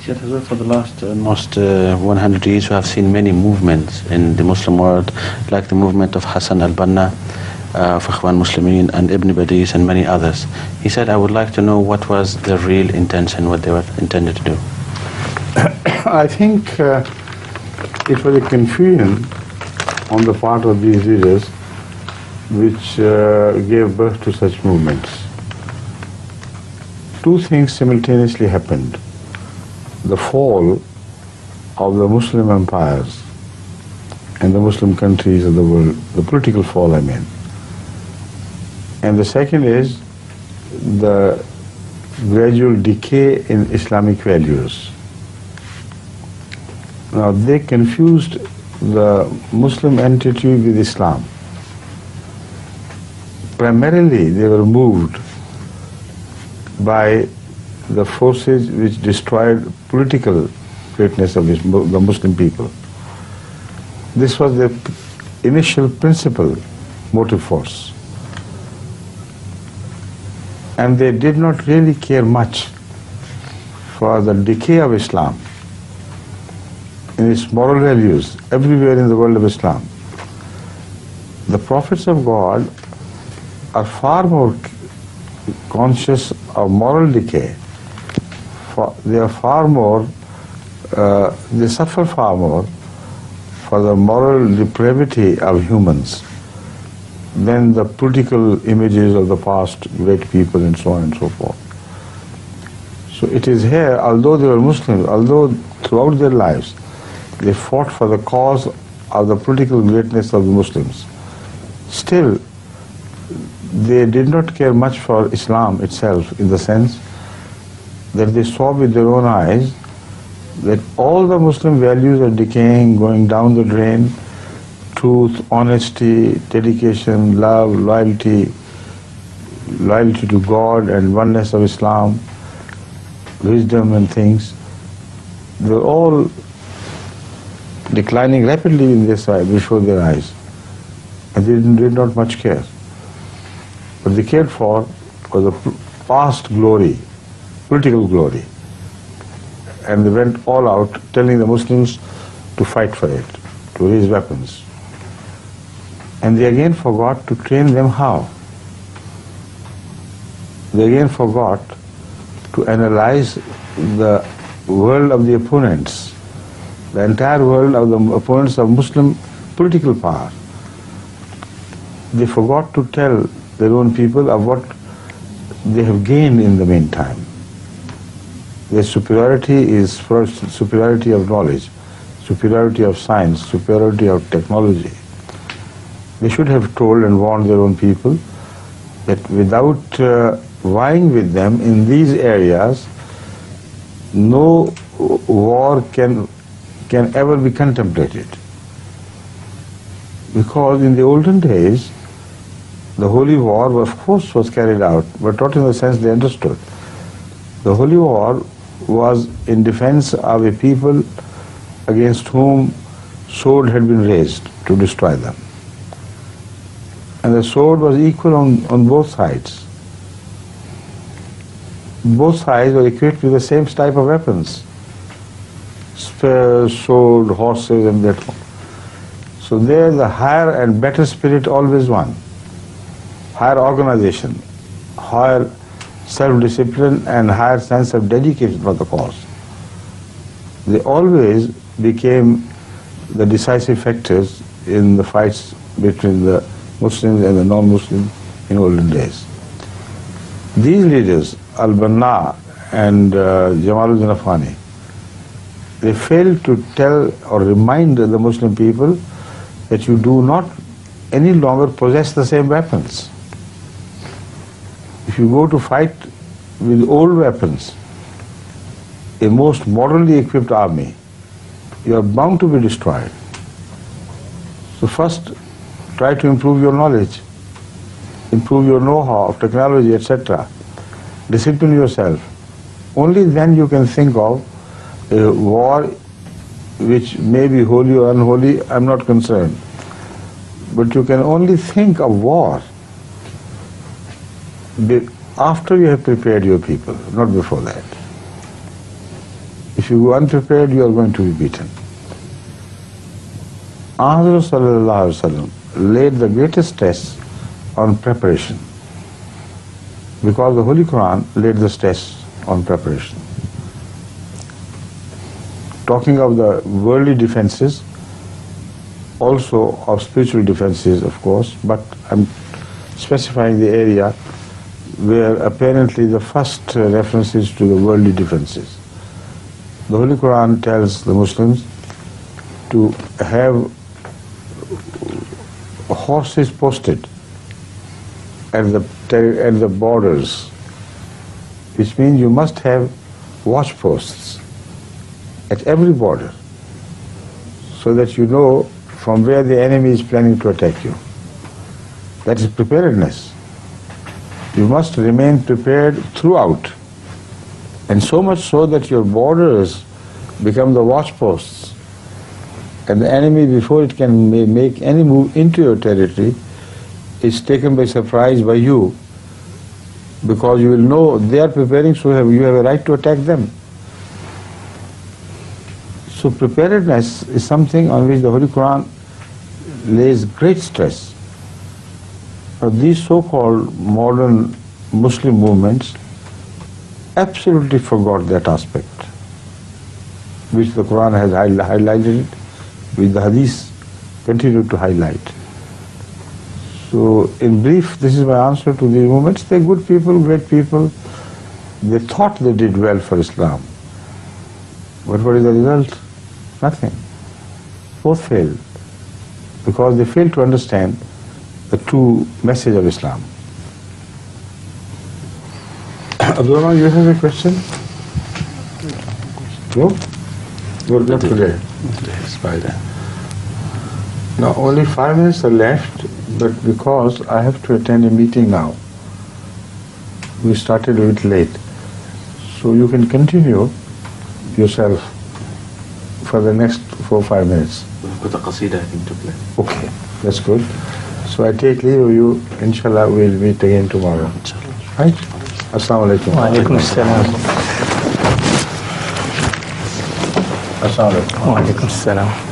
For the last almost 100 years, we have seen many movements in the Muslim world, like the movement of Hassan al-Banna, of Ikhwanul and Ibn Badis and many others. He said, I would like to know what was the real intention, what they were intended to do. I think it was a confusion on the part of these leaders which gave birth to such movements. Two things simultaneously happened. The fall of the Muslim empires and the Muslim countries of the world, the political fall I mean. And the second is the gradual decay in Islamic values. Now they confused the Muslim entity with Islam. Primarily they were moved by the forces which destroyed political greatness of the Muslim people. This was the initial principal motive force. And they did not really care much for the decay of Islam in its moral values everywhere in the world of Islam. The prophets of God are far more conscious of moral decay. They are far more, they suffer far more for the moral depravity of humans than the political images of the past great people and so on and so forth. So it is here, although they were Muslims, although throughout their lives they fought for the cause of the political greatness of the Muslims, still they did not care much for Islam itself, in the sense that they saw with their own eyes that all the Muslim values are decaying, going down the drain. Truth, honesty, dedication, love, loyalty to God and oneness of Islam, wisdom and things, they were all declining rapidly in their sight, before their eyes, and they did not much care. What they cared for was the past glory, political glory, and they went all out telling the Muslims to fight for it, to raise weapons. And they again forgot to train them how. They again forgot to analyze the world of the opponents, the entire world of the opponents of Muslim political power. They forgot to tell their own people of what they have gained in the meantime. Their superiority is first superiority of knowledge, superiority of science, superiority of technology. They should have told and warned their own people that without vying with them in these areas, no war can ever be contemplated. Because in the olden days, the holy war, of course, was carried out, but not in the sense they understood. The holy war was in defense of a people against whom sword had been raised to destroy them. And the sword was equal on both sides. Both sides were equipped with the same type of weapons. Spears, sword, horses, and that one. So there the higher and better spirit always won. Higher organization, higher self-discipline, and higher sense of dedication for the cause. They always became the decisive factors in the fights between the Muslims and the non-Muslims in olden days. These leaders, al-Banna and Jamaluddin Afghani, they failed to tell or remind the Muslim people that you do not any longer possess the same weapons. If you go to fight with old weapons, a most moderately equipped army, you are bound to be destroyed. So first, try to improve your knowledge, improve your know-how of technology, etc. Discipline yourself. Only then you can think of a war which may be holy or unholy, I'm not concerned. But you can only think of war after you have prepared your people, not before that. If If you go unprepared, you are going to be beaten. Hazrat sallallahu alaihi wasallam laid the greatest stress on preparation, because the Holy Quran laid the stress on preparation. Talking of the worldly defenses, also of spiritual defenses, of course, but I'm specifying the area where apparently the first reference is to the worldly defenses. The Holy Quran tells the Muslims to have horses posted at the borders, which means you must have watch posts at every border, so that you know from where the enemy is planning to attack you. That is preparedness. You must remain prepared throughout, and so much so that your borders become the watch posts, and the enemy, before it can make any move into your territory, is taken by surprise by you, because you will know they are preparing, so you have a right to attack them. So preparedness is something on which the Holy Quran lays great stress. These so-called modern Muslim movements absolutely forgot that aspect, which the Quran has highlighted, which the Hadith continued to highlight. So in brief, this is my answer to these movements. They're good people, great people. They thought they did well for Islam. But what is the result? Nothing. Both failed, because they failed to understand the true message of Islam. Abdullah, you have a question? No? You're left today. It's Friday. Now, only 5 minutes are left, but because I have to attend a meeting now, we started a little late. So you can continue yourself for the next 4 or 5 minutes. We've got a qasida, I think, to play. Okay, that's good. So I take leave of you. Inshallah, we'll meet again tomorrow. Right? Assalamu alaikum. Wa alaikum assalam. Assalamu alaikum. Wa alaikum assalam.